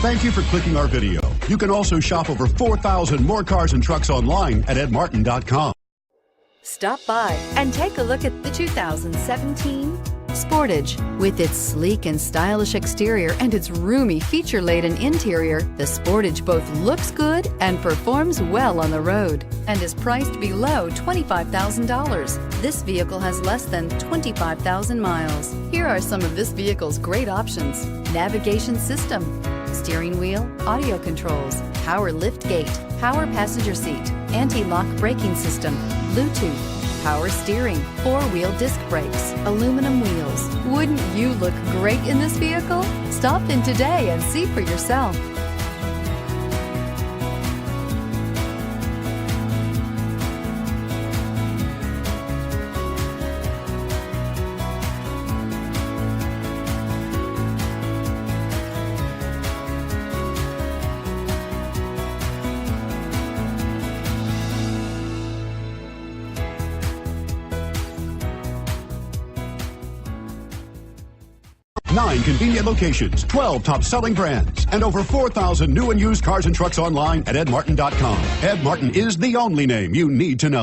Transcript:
Thank you for clicking our video. You can also shop over 4,000 more cars and trucks online at edmartin.com. Stop by and take a look at the 2017 Sportage. With its sleek and stylish exterior and its roomy feature-laden interior, the Sportage both looks good and performs well on the road and is priced below $25,000. This vehicle has less than 25,000 miles. Here are some of this vehicle's great options: navigation system, steering wheel audio controls, power lift gate, power passenger seat, anti-lock braking system, Bluetooth, power steering, four-wheel disc brakes, aluminum wheels. Wouldn't you look great in this vehicle? Stop in today and see for yourself. Nine convenient locations, 12 top-selling brands, and over 4,000 new and used cars and trucks online at edmartin.com. Ed Martin is the only name you need to know.